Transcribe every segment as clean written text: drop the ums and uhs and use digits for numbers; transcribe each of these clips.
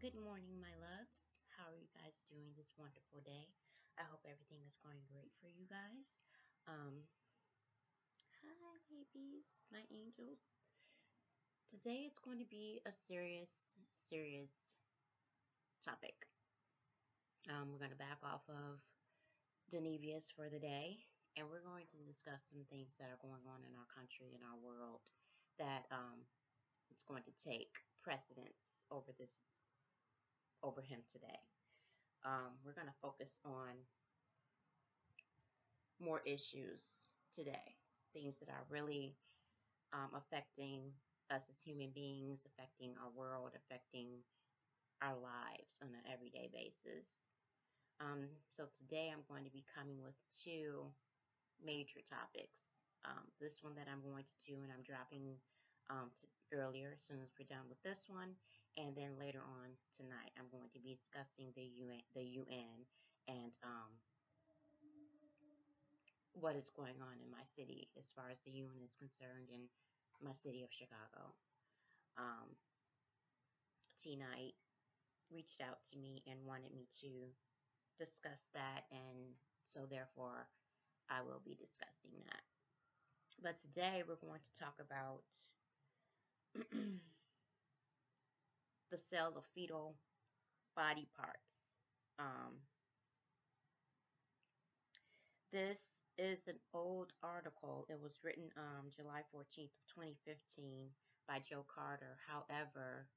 Good morning, my loves. How are you guys doing this wonderful day? I hope everything is going great for you guys. Um, Hi, babies, my angels. Today it's going to be a serious topic. We're going to back off of Denevius for the day, and we're going to discuss some things that are going on in our country and our world that it's going to take precedence over him today. We're going to focus on more issues today, things that are really affecting us as human beings, affecting our world, affecting our lives on an everyday basis. So today I'm going to be coming with two major topics. This one that I'm going to do, and I'm dropping earlier as soon as we're done with this one, and then later on tonight I'm going to be discussing the UN and what is going on in my city as far as the UN is concerned in my city of Chicago. T-Night reached out to me and wanted me to discuss that, and so therefore I will be discussing that. But today we're going to talk about the sale of fetal body parts. This is an old article. It was written July 14th of 2015 by Joe Carter. However,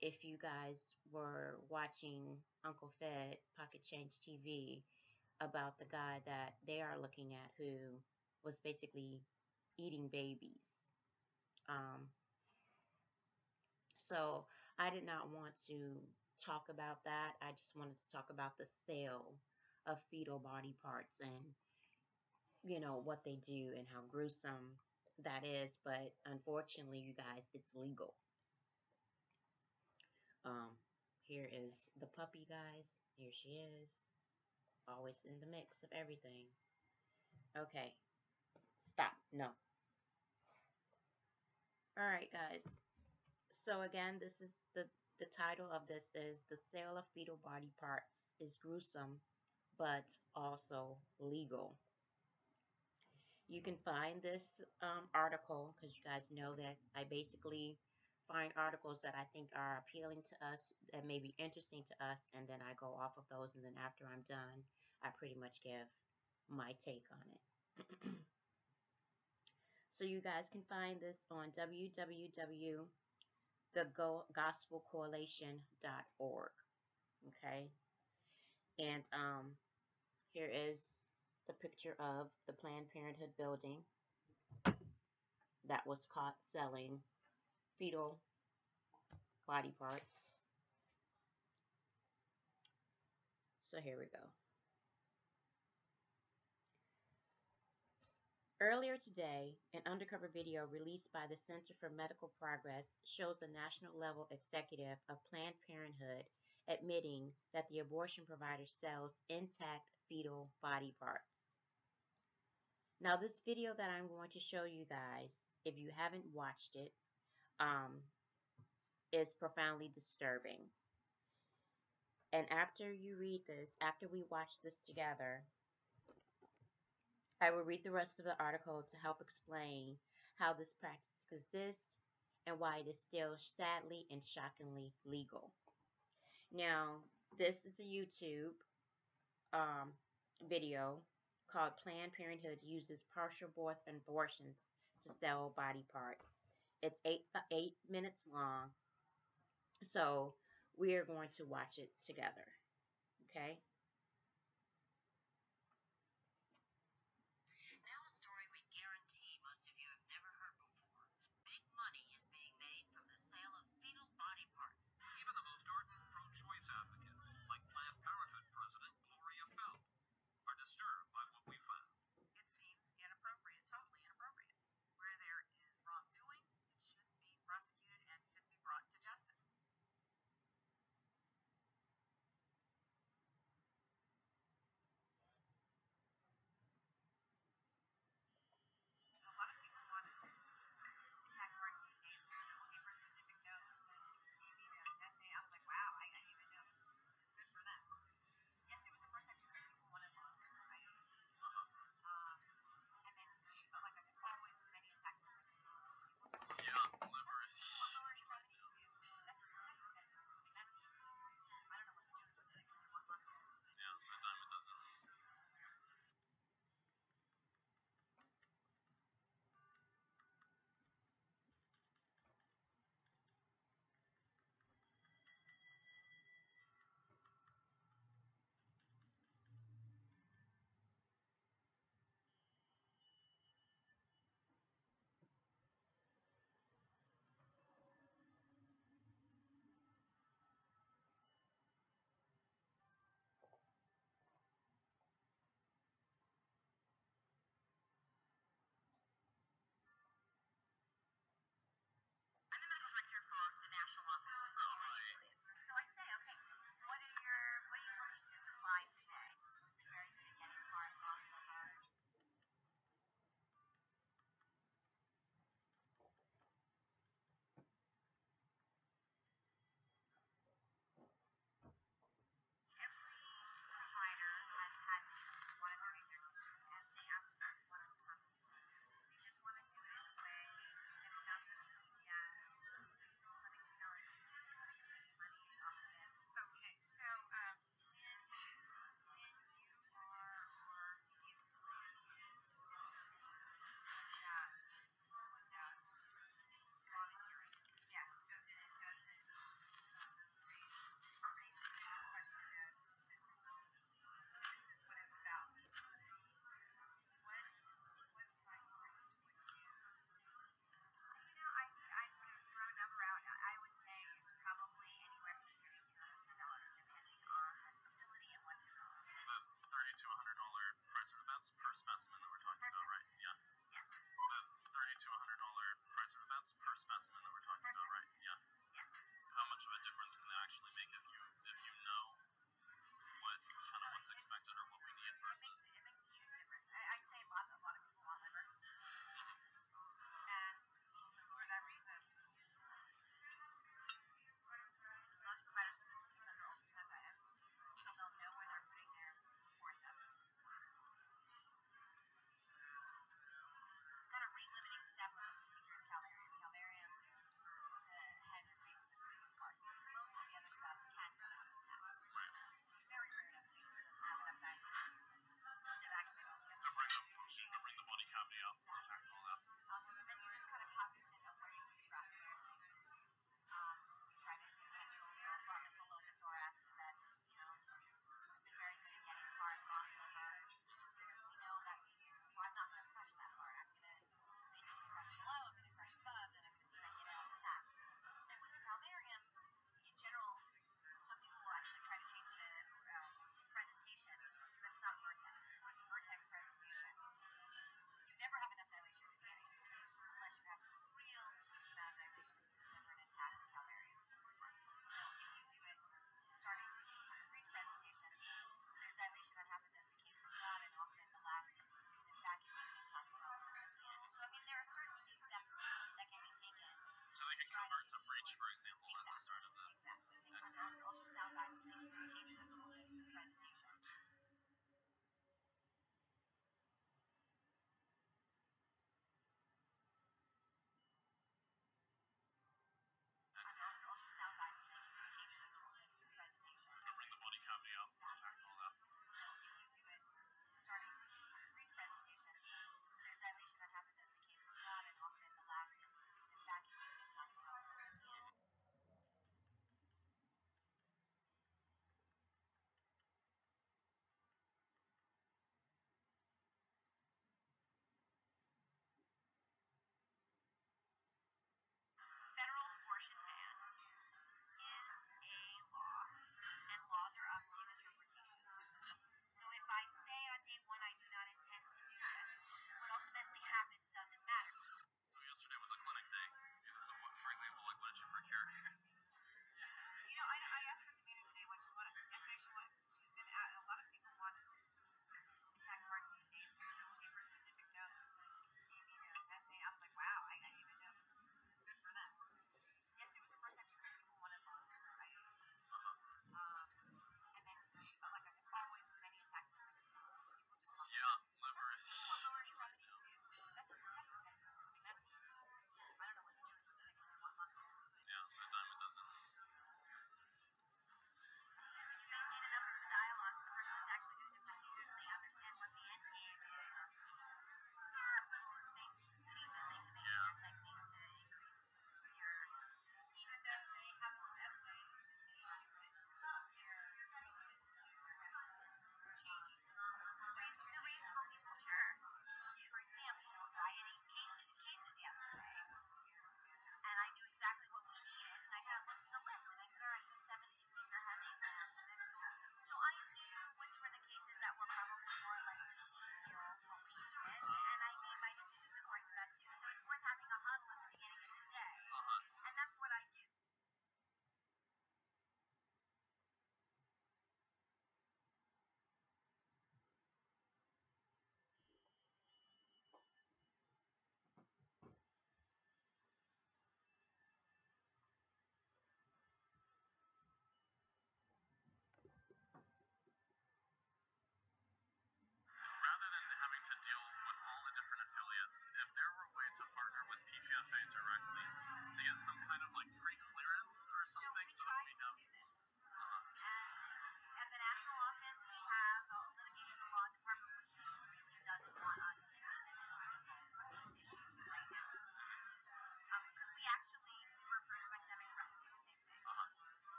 if you guys were watching Uncle Fed Pocket Change TV about the guy that they are looking at who was basically eating babies. So I did not want to talk about that. I just wanted to talk about the sale of fetal body parts and, what they do and how gruesome that is. But unfortunately, you guys, it's legal. Here is the puppy, guys. Here she is. Always in the mix of everything. Okay. Stop. No. Alright, guys. So again, this is the title of this is The Sale of Fetal Body Parts is Gruesome, but also legal. You can find this article, because you guys know that I basically find articles that I think are appealing to us, that may be interesting to us, and then I go off of those, and then after I'm done, I pretty much give my take on it. So you guys can find this on www.thegospelcoalition.org. Okay, and here is the picture of the Planned Parenthood building that was caught selling fetal body parts. So here we go. Earlier today, an undercover video released by the Center for Medical Progress shows a national-level executive of Planned Parenthood admitting that the abortion provider sells intact fetal body parts. Now, this video that I'm going to show you guys, if you haven't watched it, is profoundly disturbing. And after you read this, after we watch this together, I will read the rest of the article to help explain how this practice exists and why it is still sadly and shockingly legal. Now, this is a YouTube video called Planned Parenthood Uses Partial Birth Abortions to Sell Body Parts. It's eight minutes long, so we are going to watch it together. Okay? Now a story we guarantee most of you have never heard before. Big money is being made from the sale of fetal body parts. Even the most ardent pro-choice advocates, like Planned Parenthood President Gloria Feld, are disturbed by what we found. It seems inappropriate, totally inappropriate. Where there is wrongdoing, it should be prosecuted and should be brought to justice.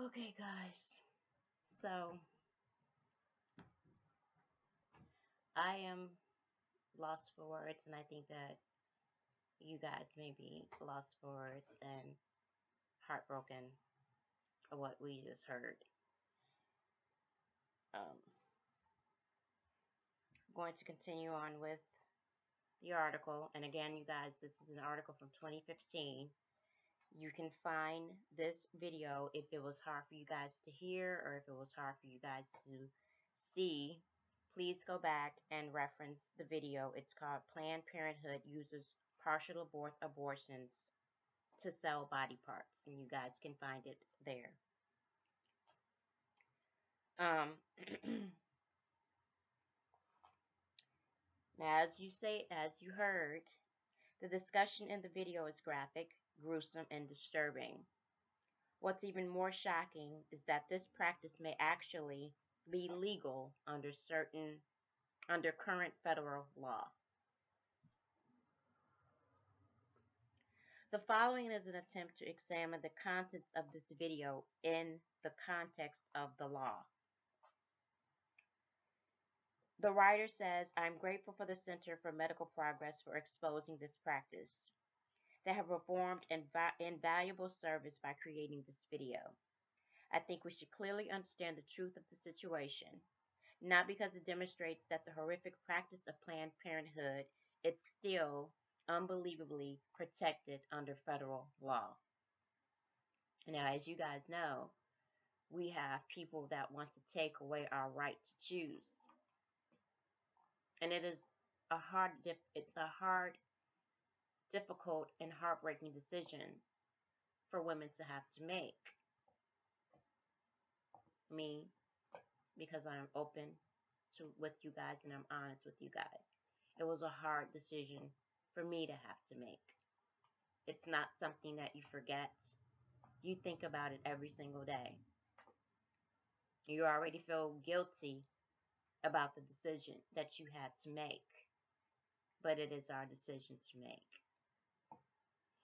Okay, guys. So, I am lost for words, and I think that you guys may be lost for words and heartbroken of what we just heard. I'm going to continue on with the article. And again, you guys, this is an article from 2015. You can find this video if it was hard for you guys to hear or if it was hard for you guys to see. Please go back and reference the video. It's called Planned Parenthood Uses Partial Abortions to Sell Body Parts. And you guys can find it there. Now, as you heard, the discussion in the video is graphic, gruesome, and disturbing. What's even more shocking is that this practice may actually be legal under current federal law. The following is an attempt to examine the contents of this video in the context of the law. The writer says, "I'm grateful for the Center for Medical Progress for exposing this practice. They have performed invaluable service by creating this video. I think we should clearly understand the truth of the situation, not because it demonstrates that the horrific practice of Planned Parenthood is still unbelievably protected under federal law." Now, as you guys know, we have people that want to take away our right to choose. And it's a hard, difficult, and heartbreaking decision for women to have to make. Me, because I'm open with you guys and I'm honest with you guys. It was a hard decision for me to have to make. It's not something that you forget. You think about it every single day. You already feel guilty about the decision that you had to make. But it is our decision to make.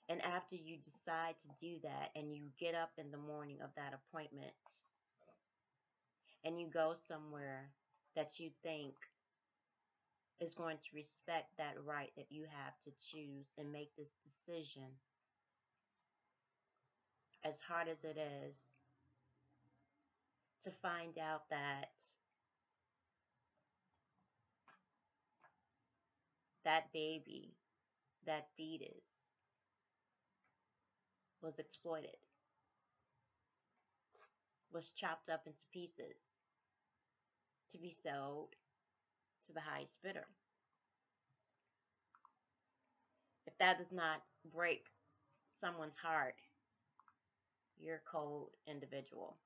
And after you decide to do that and you get up in the morning of that appointment and you go somewhere that you think is going to respect that right that you have to choose and make this decision, as hard as it is, to find out that that baby, that fetus, was exploited, was chopped up into pieces to be sold to the highest bidder. If that does not break someone's heart, you're a cold individual.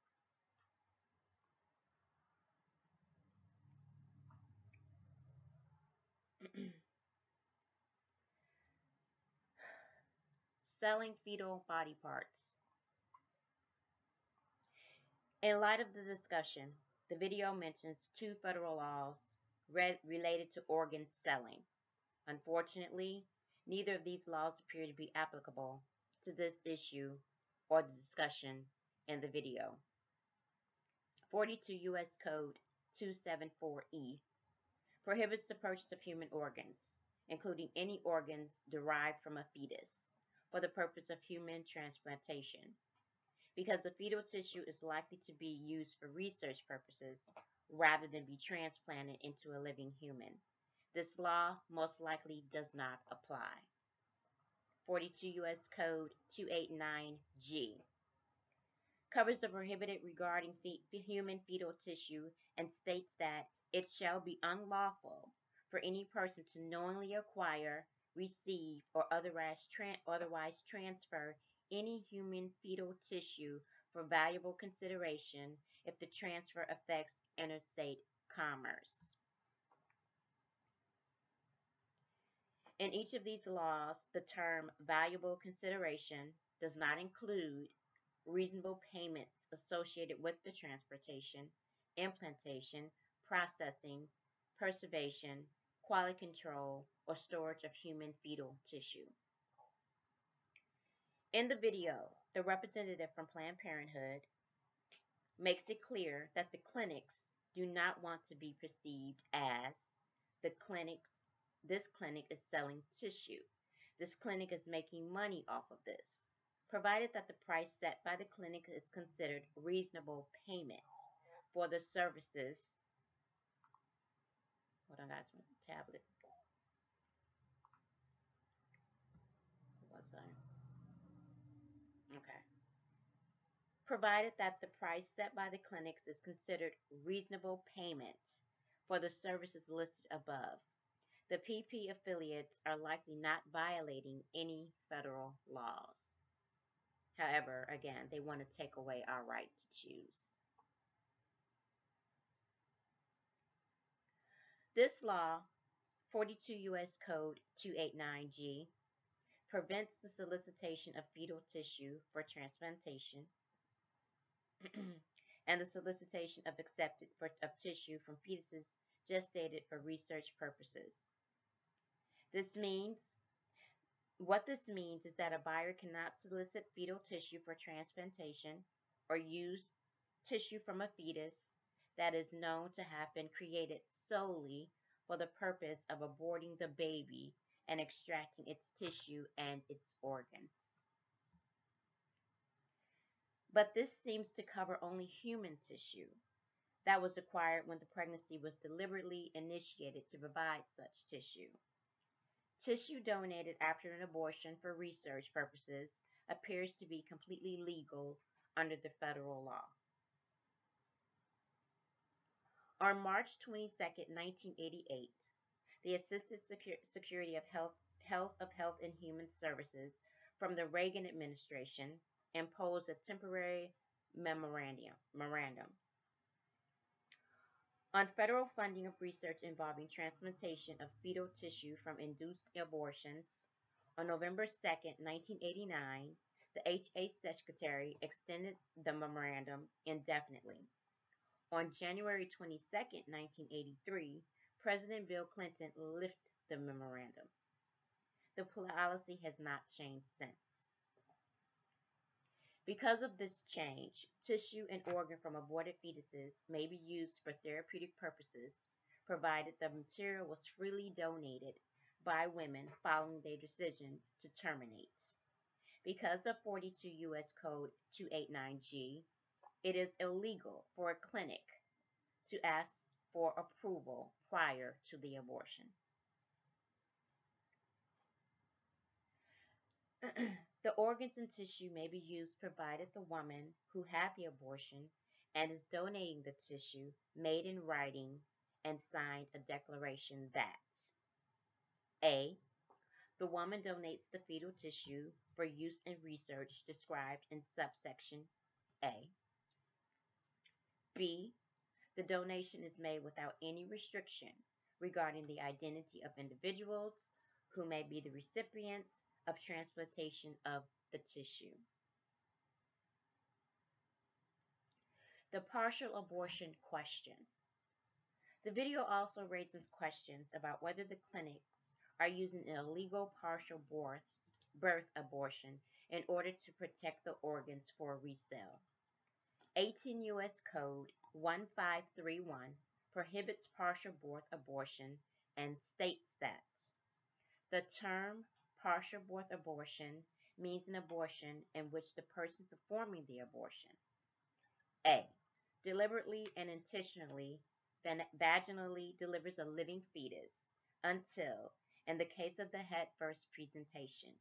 Selling fetal body parts. In light of the discussion, the video mentions 2 federal laws related to organ selling. Unfortunately, neither of these laws appear to be applicable to this issue or the discussion in the video. 42 U.S. Code 274E prohibits the purchase of human organs, including any organs derived from a fetus, for the purpose of human transplantation, because the fetal tissue is likely to be used for research purposes rather than be transplanted into a living human. This law most likely does not apply. 42 U.S. Code 289G covers the prohibited regarding human fetal tissue and states that it shall be unlawful for any person to knowingly acquire, receive, or otherwise transfer any human fetal tissue for valuable consideration if the transfer affects interstate commerce. In each of these laws, the term valuable consideration does not include reasonable payments associated with the transportation, implantation, processing, preservation, quality control, or storage of human fetal tissue. In the video, the representative from Planned Parenthood makes it clear that the clinics do not want to be perceived as this clinic is selling tissue. This clinic is making money off of this, provided that the price set by the clinic is considered reasonable payment for the services. Hold on, guys, my tablet. What's that? Okay. Provided that the price set by the clinics is considered reasonable payment for the services listed above. The PP affiliates are likely not violating any federal laws. However, again, they want to take away our right to choose. This law, 42 U.S. Code 289G, prevents the solicitation of fetal tissue for transplantation and the solicitation of of tissue from fetuses gestated for research purposes. What this means is that a buyer cannot solicit fetal tissue for transplantation or use tissue from a fetus that is known to have been created solely for the purpose of aborting the baby and extracting its tissue and its organs. But this seems to cover only human tissue that was acquired when the pregnancy was deliberately initiated to provide such tissue. Tissue donated after an abortion for research purposes appears to be completely legal under the federal law. On March 22, 1988, the Assisted Secretary of Health and Human Services from the Reagan administration imposed a temporary memorandum on federal funding of research involving transplantation of fetal tissue from induced abortions. On November 2, 1989, the HA Secretary extended the memorandum indefinitely. On January 22, 1983, President Bill Clinton lifted the memorandum. The policy has not changed since. Because of this change, tissue and organ from aborted fetuses may be used for therapeutic purposes, provided the material was freely donated by women following their decision to terminate. Because of 42 U.S. Code 289G, it is illegal for a clinic to ask for approval prior to the abortion. The organs and tissue may be used provided the woman who had the abortion and is donating the tissue made in writing and signed a declaration that A. The woman donates the fetal tissue for use in research described in subsection A. B. The donation is made without any restriction regarding the identity of individuals who may be the recipients of transplantation of the tissue. The partial abortion question. The video also raises questions about whether the clinics are using an illegal partial birth abortion in order to protect the organs for resale. 18 U.S. Code 1531 prohibits partial birth abortion and states that the term partial birth abortion means an abortion in which the person performing the abortion A. Deliberately and intentionally vaginally delivers a living fetus until, in the case of the head first presentation,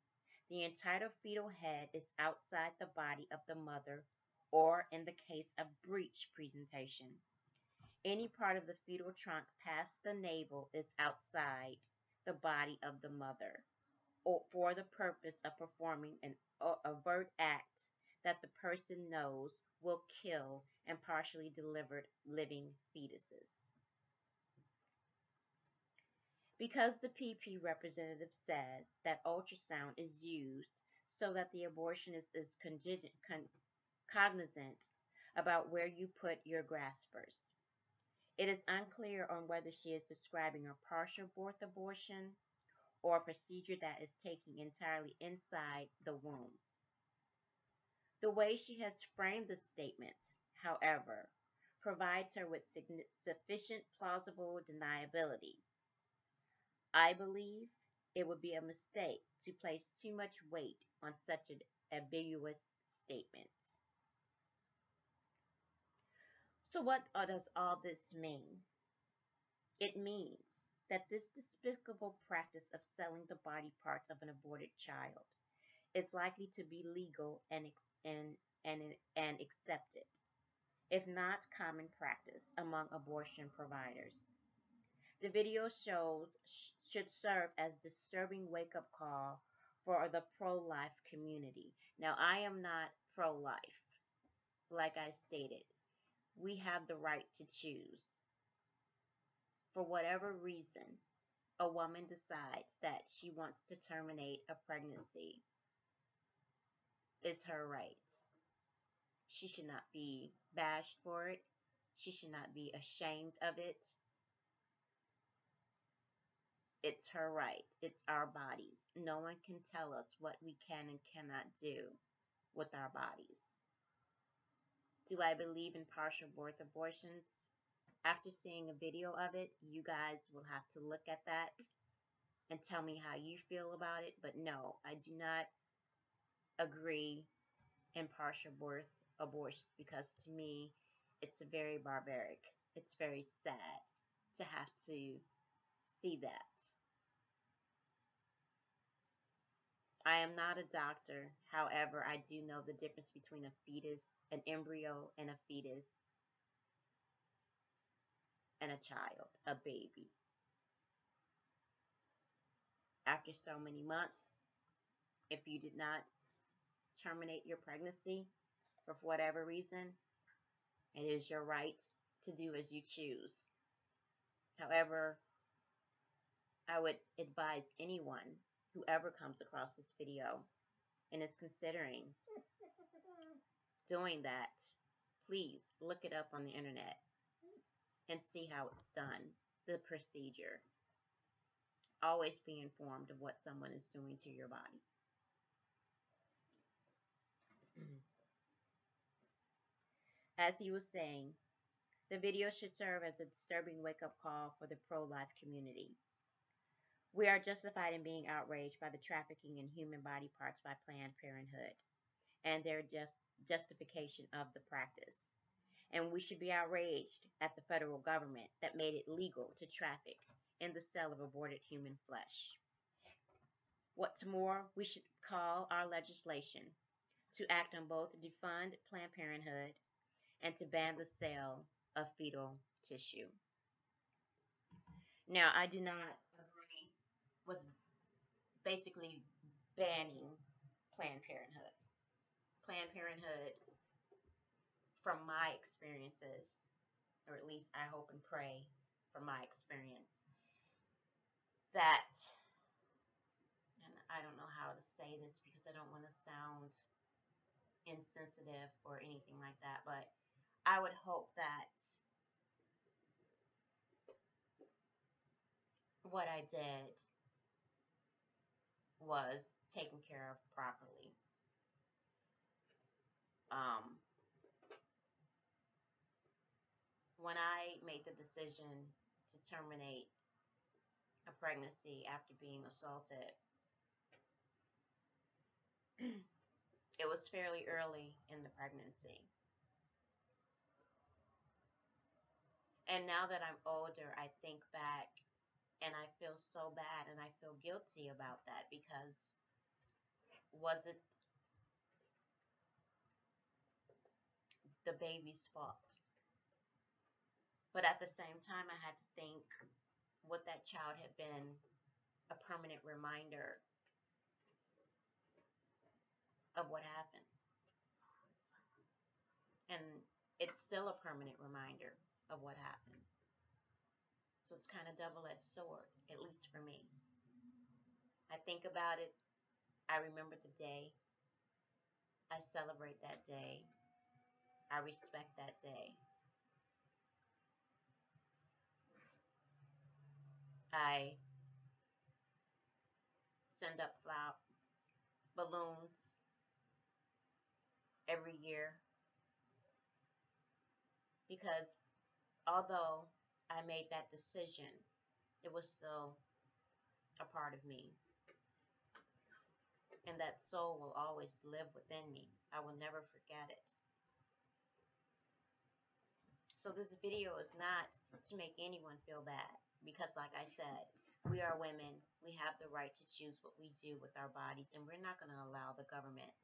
the entire fetal head is outside the body of the mother, or in the case of breech presentation, any part of the fetal trunk past the navel is outside the body of the mother, or for the purpose of performing an overt act that the person knows will kill and partially delivered living fetuses. Because the PP representative says that ultrasound is used so that the abortionist is cognizant about where you put your graspers, it is unclear on whether she is describing a partial birth abortion or a procedure that is taking entirely inside the womb. The way she has framed the statement, however, provides her with sufficient plausible deniability. I believe it would be a mistake to place too much weight on such an ambiguous statement. So what does all this mean? It means that this despicable practice of selling the body parts of an aborted child is likely to be legal and accepted, if not common practice among abortion providers. The video should serve as a disturbing wake-up call for the pro-life community. Now, I am not pro-life, like I stated. We have the right to choose. For whatever reason, a woman decides that she wants to terminate a pregnancy. It's her right. She should not be bashed for it. She should not be ashamed of it. It's her right. It's our bodies. No one can tell us what we can and cannot do with our bodies. Do I believe in partial birth abortions? After seeing a video of it, you guys will have to look at that and tell me how you feel about it. But no, I do not agree in partial birth abortions, because to me, it's very barbaric. It's very sad to have to see that. I am not a doctor. However, I do know the difference between a fetus, an embryo, and a fetus, and a child, a baby. After so many months, if you did not terminate your pregnancy for whatever reason, it is your right to do as you choose. However, I would advise anyone, whoever comes across this video and is considering doing that, please look it up on the internet and see how it's done, the procedure. Always be informed of what someone is doing to your body. As he was saying, the video should serve as a disturbing wake-up call for the pro-life community. We are justified in being outraged by the trafficking in human body parts by Planned Parenthood and their justification of the practice. And we should be outraged at the federal government that made it legal to traffic in the sale of aborted human flesh. What's more, we should call our legislation to act on both to defund Planned Parenthood and to ban the sale of fetal tissue. Now, I do not agree with basically banning Planned Parenthood. Planned Parenthood, from my experiences, or at least I hope and pray from my experience, that, and I don't know how to say this because I don't want to sound insensitive or anything like that, but I would hope that what I did was taken care of properly. When I made the decision to terminate a pregnancy after being assaulted, it was fairly early in the pregnancy. And now that I'm older, I think back and I feel so bad and I feel guilty about that, because was it the baby's fault? But at the same time, I had to think, would that child have been a permanent reminder of what happened? And it's still a permanent reminder of what happened. So it's kind of double-edged sword, at least for me. I think about it. I remember the day. I celebrate that day. I respect that day. I send up balloons every year Because although I made that decision, it was still a part of me. And that soul will always live within me. I will never forget it. So this video is not to make anyone feel bad. Because like I said, we are women. We have the right to choose what we do with our bodies. And we're not going to allow the government,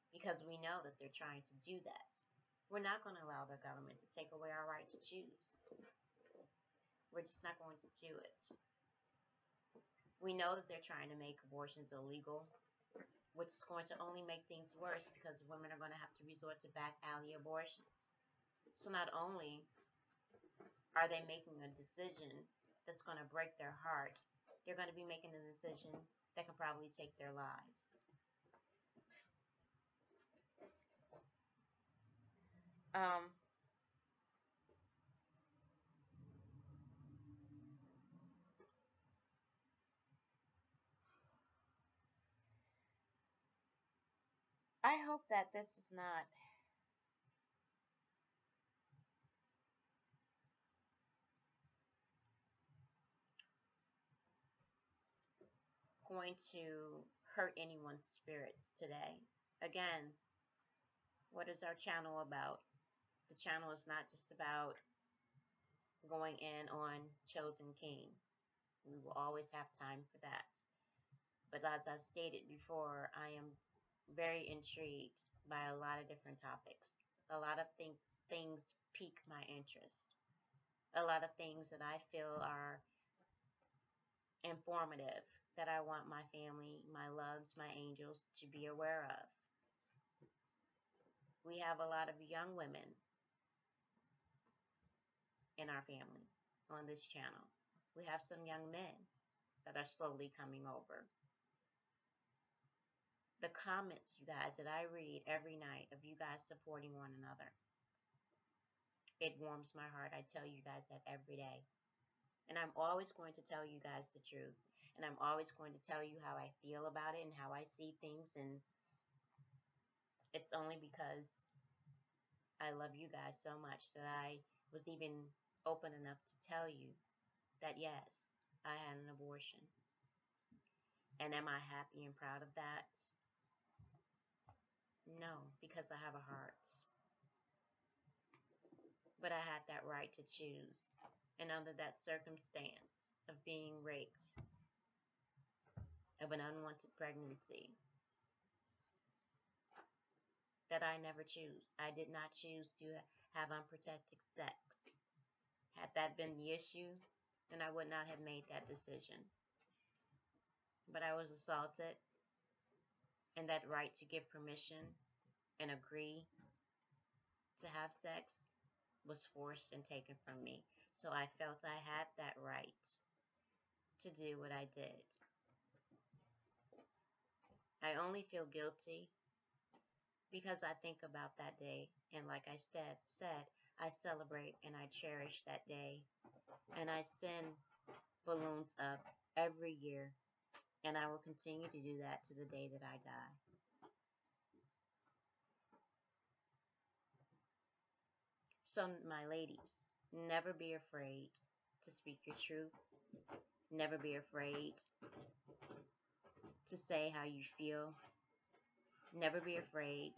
because we know that they're trying to do that. We're not going to allow the government to take away our right to choose. We're just not going to do it. We know that they're trying to make abortions illegal, which is going to only make things worse because women are going to have to resort to back alley abortions. So not only are they making a decision that's going to break their heart, they're going to be making a decision that can probably take their lives. I hope that this is not going to hurt anyone's spirits today. Again, what is our channel about? The channel is not just about going in on Chosen King. We will always have time for that. But as I stated before, I am very intrigued by a lot of different topics. A lot of things pique my interest. A lot of things that I feel are informative, that I want my family, my loves, my angels to be aware of. We have a lot of young women in our family on this channel. We have some young men that are slowly coming over. The comments, you guys, that I read every night of you guys supporting one another, it warms my heart. I tell you guys that every day. And I'm always going to tell you guys the truth. And I'm always going to tell you how I feel about it and how I see things. And it's only because I love you guys so much that I was even open enough to tell you that yes, I had an abortion. And am I happy and proud of that? No, because I have a heart. But I had that right to choose. And under that circumstance of being raped, of an unwanted pregnancy, that I never choose. I did not choose to have unprotected sex. Had that been the issue, then I would not have made that decision. But I was assaulted, and that right to give permission and agree to have sex was forced and taken from me. So I felt I had that right to do what I did. I only feel guilty because I think about that day, and like I said, I celebrate and I cherish that day, and I send balloons up every year, and I will continue to do that to the day that I die. So my ladies, never be afraid to speak your truth. Never be afraid to say how you feel. Never be afraid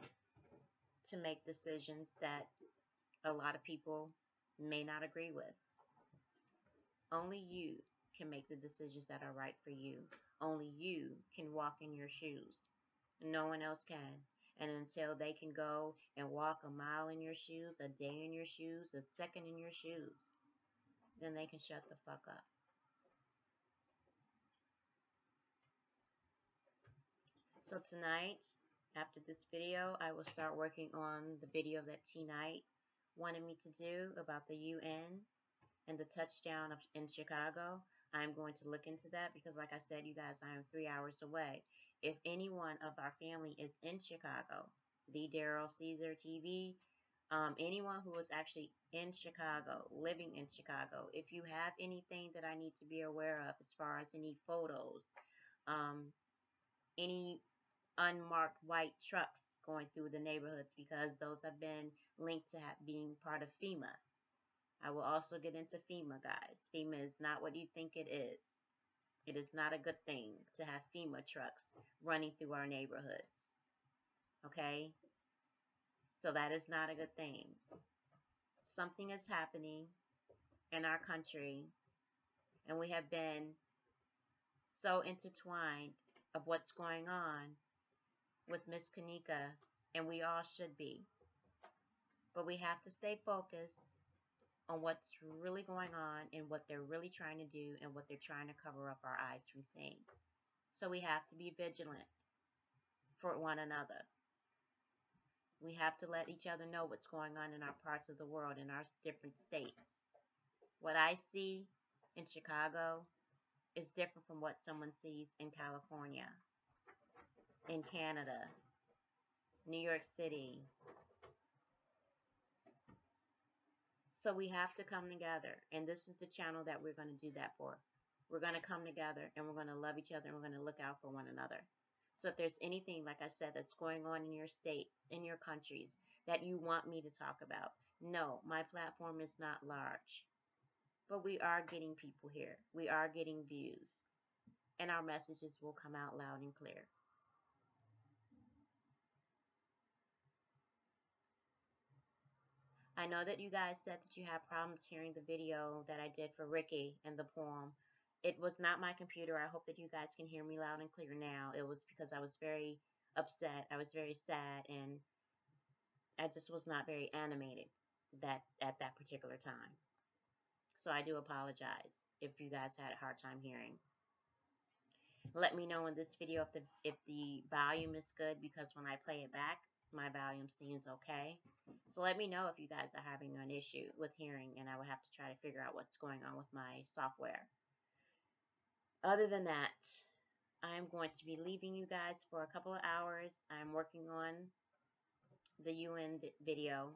to make decisions that a lot of people may not agree with. Only you can make the decisions that are right for you. Only you can walk in your shoes. No one else can. And until they can go and walk a mile in your shoes, a day in your shoes, a second in your shoes, then they can shut the fuck up. So tonight, after this video, I will start working on the video that T-Night wanted me to do about the UN and the touchdown in Chicago. I'm going to look into that because, like I said, you guys, I am 3 hours away. If anyone of our family is in Chicago, the Daryl Caesar TV, anyone who is actually in Chicago, living in Chicago, if you have anything that I need to be aware of as far as any photos, any unmarked white trucks going through the neighborhoods because those have been linked to being part of FEMA. I will also get into FEMA, guys. FEMA is not what you think it is. It is not a good thing to have FEMA trucks running through our neighborhoods. Okay? So that is not a good thing. Something is happening in our country, and we have been so intertwined of what's going on with Miss Kanika, and we all should be. But we have to stay focused on what's really going on and what they're really trying to do and what they're trying to cover up our eyes from seeing. So we have to be vigilant for one another. We have to let each other know what's going on in our parts of the world, in our different states. What I see in Chicago is different from what someone sees in California, in Canada, New York City. So we have to come together, and this is the channel that we're going to do that for. We're going to come together, and we're going to love each other, and we're going to look out for one another. So if there's anything, like I said, that's going on in your states, in your countries, that you want me to talk about, no, my platform is not large. But we are getting people here. We are getting views. And our messages will come out loud and clear. I know that you guys said that you had problems hearing the video that I did for Ricky and the poem. It was not my computer. I hope that you guys can hear me loud and clear now. It was because I was very upset. I was very sad, and I just was not very animated at that particular time. So I do apologize if you guys had a hard time hearing. Let me know in this video if the volume is good, because when I play it back, my volume seems okay. So let me know if you guys are having an issue with hearing, and I will have to try to figure out what's going on with my software. Other than that, I'm going to be leaving you guys for a couple of hours. I'm working on the UN video.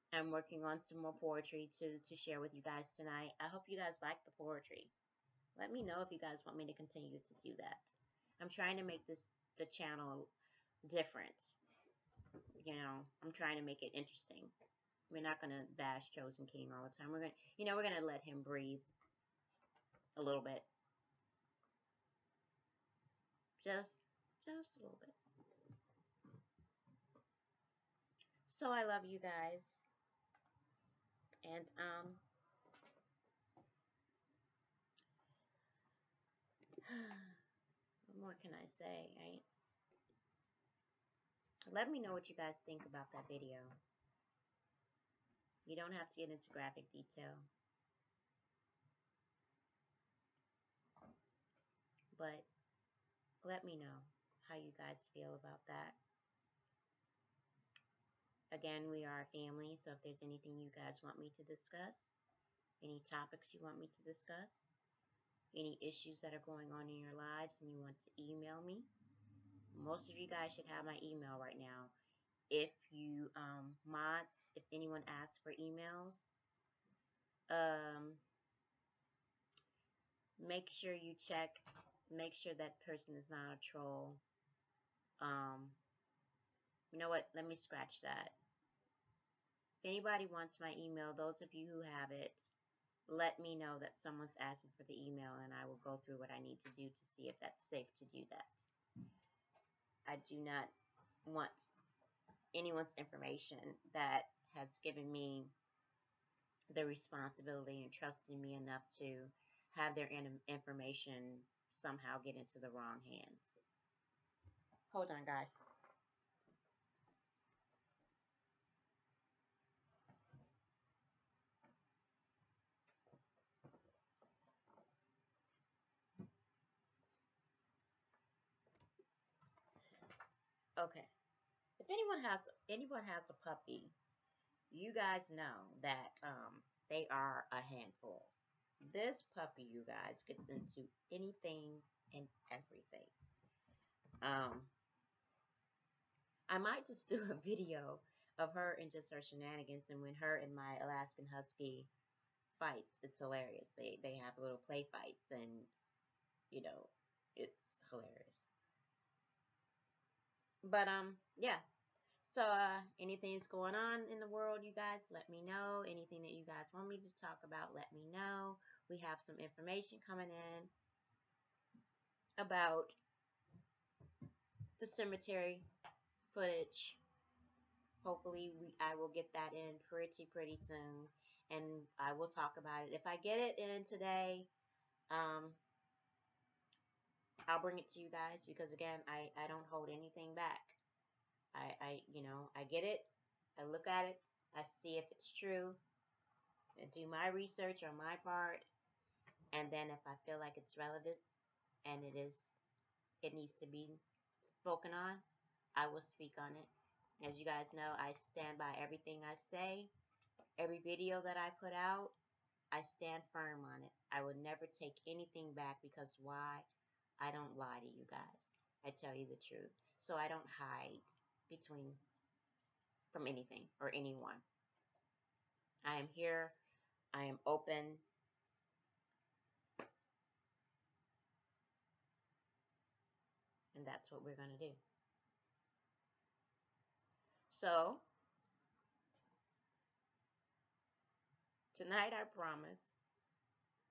I'm working on some more poetry to share with you guys tonight. I hope you guys like the poetry. Let me know if you guys want me to continue to do that. I'm trying to make the channel different. You know, I'm trying to make it interesting. We're not gonna bash Chosen King all the time. We're gonna let him breathe a little bit. Just a little bit. So I love you guys. And what more can I say? Right? Let me know what you guys think about that video. You don't have to get into graphic detail. But let me know how you guys feel about that. Again, we are a family, so if there's anything you guys want me to discuss, any topics you want me to discuss, any issues that are going on in your lives and you want to email me, most of you guys should have my email right now. If you mods, if anyone asks for emails, make sure you check, make sure that person is not a troll. You know what? Let me scratch that. If anybody wants my email, those of you who have it, let me know that someone's asking for the email, and I will go through what I need to do to see if that's safe to do that. I do not want anyone's information that has given me the responsibility and trusted me enough to have their information somehow get into the wrong hands. Hold on, guys. Okay. If anyone has a puppy, you guys know that they are a handful. This puppy, you guys, gets into anything and everything. I might just do a video of her and just her shenanigans, and when her and my Alaskan Husky fights, it's hilarious. They have little play fights, and you know, it's hilarious. But yeah. So anything's going on in the world, you guys, let me know. Anything that you guys want me to talk about, let me know. We have some information coming in about the cemetery footage. Hopefully I will get that in pretty soon, and I will talk about it. If I get it in today, I'll bring it to you guys, because again, I don't hold anything back. I get it, I look at it, I see if it's true, I do my research on my part, and then if I feel like it's relevant and it needs to be spoken on, I will speak on it. As you guys know, I stand by everything I say. Every video that I put out, I stand firm on it. I would never take anything back, because why? I don't lie to you guys. I tell you the truth. So I don't hide from anything or anyone. I am here. I am open. And that's what we're going to do. So, tonight I promise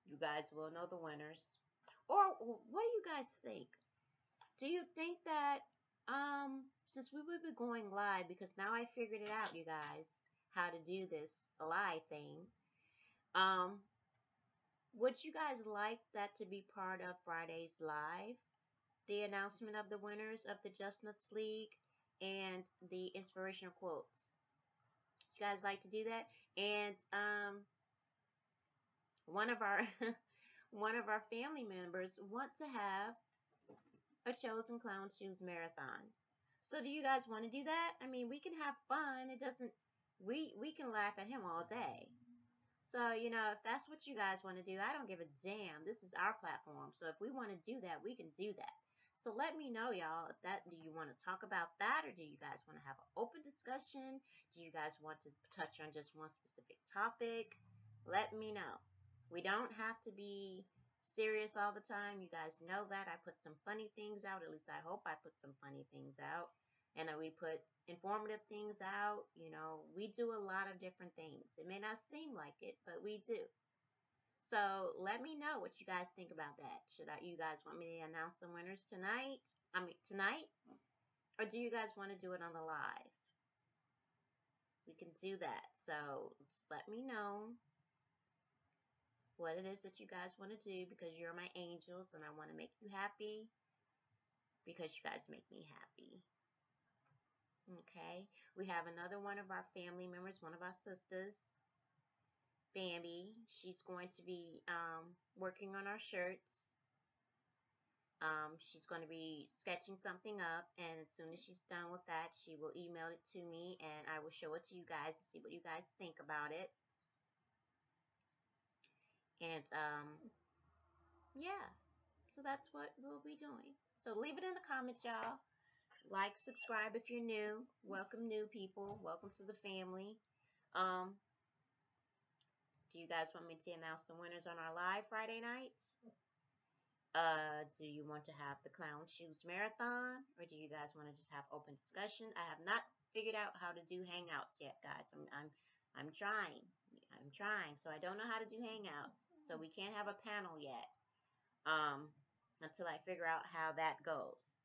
you guys will know the winners. Or what do you guys think? Do you think that, since we would be going live, because now I figured it out, you guys, how to do this live thing, would you guys like that to be part of Friday's live? The announcement of the winners of the Just Nuts League and the inspirational quotes. You guys like to do that? And one of our one of our family members want to have a Chosen Clown Shoes marathon. So do you guys want to do that? I mean, we can have fun. It doesn't we can laugh at him all day. So, if that's what you guys want to do, I don't give a damn. This is our platform. So if we want to do that, we can do that. So let me know, y'all, do you want to talk about that, or do you guys want to have an open discussion? Do you guys want to touch on just one specific topic? Let me know. We don't have to be serious all the time. You guys know that. I put some funny things out. At least I hope I put some funny things out. And we put informative things out. We do a lot of different things. It may not seem like it, but we do. So let me know what you guys think about that. You guys want me to announce the winners tonight? Tonight? Or do you guys want to do it on the live? We can do that. So just let me know what it is that you guys want to do, because you're my angels and I want to make you happy, because you guys make me happy. Okay, we have another one of our family members, one of our sisters, Bambi. She's going to be working on our shirts. She's going to be sketching something up, and as soon as she's done with that, she will email it to me, and I will show it to you guys to see what you guys think about it. And yeah, so that's what we'll be doing. So leave it in the comments, y'all. Like, subscribe if you're new. Welcome new people. Welcome to the family. Do you guys want me to announce the winners on our live Friday nights? Do you want to have the Clown Shoes Marathon, or do you guys want to just have open discussion? I have not figured out how to do hangouts yet, guys. I'm trying. I'm trying. So I don't know how to do hangouts. So we can't have a panel yet. Until I figure out how that goes.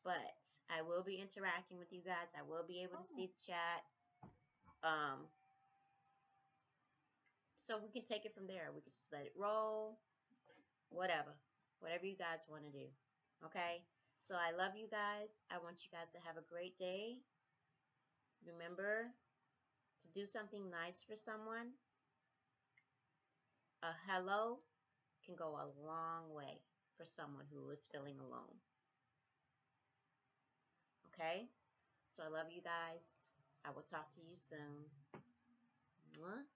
But I will be interacting with you guys. I will be able to see the chat. So we can take it from there. We can just let it roll. Whatever you guys want to do. Okay? So I love you guys. I want you guys to have a great day. Remember to do something nice for someone. A hello can go a long way for someone who is feeling alone. Okay? So I love you guys. I will talk to you soon. Mwah.